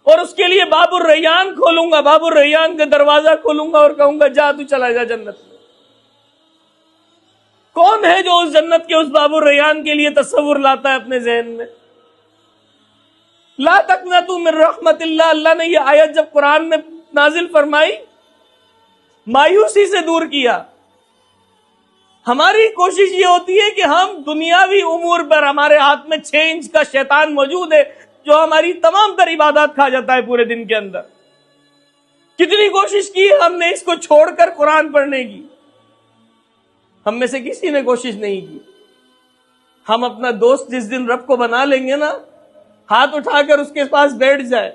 اور اس کے لیے باب الریان کھولوں گا، باب الریان کا دروازہ کھولوں گا اور کہوں گا جا تو چلا جا جنت میں۔ کون ہے جو اس جنت کے اس باب الریان کے لیے تصور لاتا ہے اپنے ذہن میں؟ لا تقنطوا من رحمت اللہ، اللہ نے یہ آیت جب قرآن میں نازل فرمائی مایوسی سے دور کیا۔ ہماری کوشش یہ ہوتی ہے کہ ہم دنیاوی امور پر، ہمارے ہاتھ میں 6 انچ کا شیطان موجود ہے جو ہماری تمام تر عبادات کھا جاتا ہے پورے دن کے اندر۔ کتنی کوشش کی ہم نے اس کو چھوڑ کر قرآن پڑھنے کی، ہم میں سے کسی نے کوشش نہیں کی۔ ہم اپنا دوست جس دن رب کو بنا لیں گے نا، ہاتھ اٹھا کر اس کے پاس بیٹھ جائے،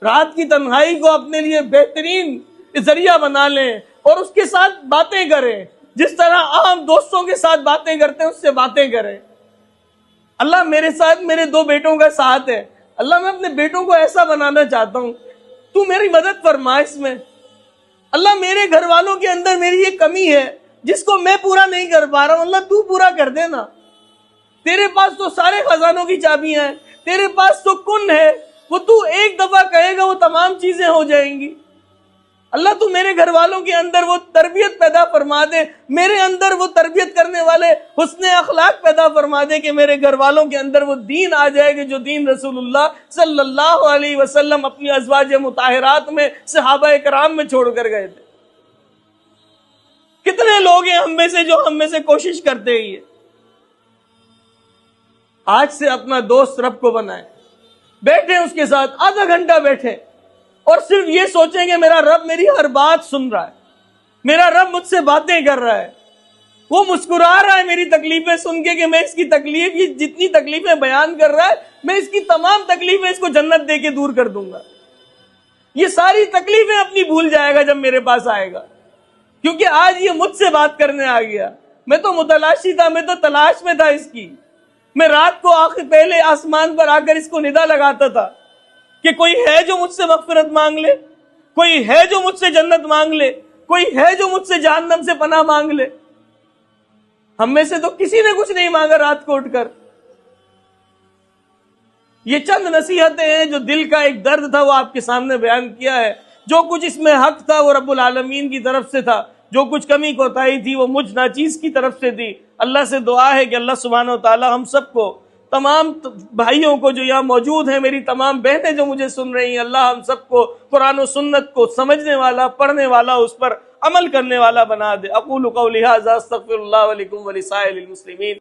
رات کی تنہائی کو اپنے لیے بہترین ذریعہ بنا لیں اور اس کے ساتھ باتیں کریں، جس طرح عام دوستوں کے ساتھ باتیں کرتے ہیں اس سے باتیں کریں۔ اللہ میرے ساتھ میرے 2 بیٹوں کا ساتھ ہے، اللہ میں اپنے بیٹوں کو ایسا بنانا چاہتا ہوں، تو میری مدد فرما اس میں۔ اللہ میرے گھر والوں کے اندر میری یہ کمی ہے جس کو میں پورا نہیں کر پا رہا ہوں، اللہ تو پورا کر دینا۔ تیرے پاس تو سارے خزانوں کی چابیاں ہیں، تیرے پاس تو کن ہے، وہ تو ایک دفعہ کہے گا وہ تمام چیزیں ہو جائیں گی۔ اللہ تو میرے گھر والوں کے اندر وہ تربیت پیدا فرما دے، میرے اندر وہ تربیت کرنے والے حسن اخلاق پیدا فرما دے کہ میرے گھر والوں کے اندر وہ دین آ جائے گا جو دین رسول اللہ صلی اللہ علیہ وسلم اپنی ازواج مطہرات میں صحابہ کرام میں چھوڑ کر گئے تھے۔ کتنے لوگ ہیں ہم میں سے جو ہم میں سے کوشش کرتے ہی ہیں؟ آج سے اپنا دوست رب کو بنائیں، بیٹھیں اس کے ساتھ آدھا گھنٹہ بیٹھیں اور صرف یہ سوچیں کہ میرا رب میری ہر بات سن رہا ہے، میرا رب مجھ سے باتیں کر رہا ہے، وہ مسکرا رہا ہے میری تکلیفیں سن کے کہ میں اس کی تکلیف، یہ جتنی تکلیفیں بیان کر رہا ہے میں اس کی تمام تکلیفیں اس کو جنت دے کے دور کر دوں گا۔ یہ ساری تکلیفیں اپنی بھول جائے گا جب میرے پاس آئے گا، کیونکہ آج یہ مجھ سے بات کرنے آ گیا۔ میں تو متلاشی تھا، میں تو تلاش میں تھا اس کی۔ میں رات کو پہلے آسمان پر آ کر اس کو ندا لگاتا تھا کہ کوئی ہے جو مجھ سے مغفرت مانگ لے، کوئی ہے جو مجھ سے جنت مانگ لے، کوئی ہے جو مجھ سے جہنم سے پناہ مانگ لے۔ ہم میں سے تو کسی نے کچھ نہیں مانگا رات کو اٹھ کر۔ یہ چند نصیحتیں ہیں جو دل کا ایک درد تھا وہ آپ کے سامنے بیان کیا ہے۔ جو کچھ اس میں حق تھا وہ رب العالمین کی طرف سے تھا، جو کچھ کمی کوتاہی تھی وہ مجھ ناچیز کی طرف سے تھی۔ اللہ سے دعا ہے کہ اللہ سبحانہ و تعالی ہم سب کو، تمام بھائیوں کو جو یہاں موجود ہیں، میری تمام بہنیں جو مجھے سن رہی ہیں، اللہ ہم سب کو قرآن و سنت کو سمجھنے والا، پڑھنے والا، اس پر عمل کرنے والا بنا دے۔ اقول قولی ھذا استغفر اللہ ولکم ولسائر المسلمین۔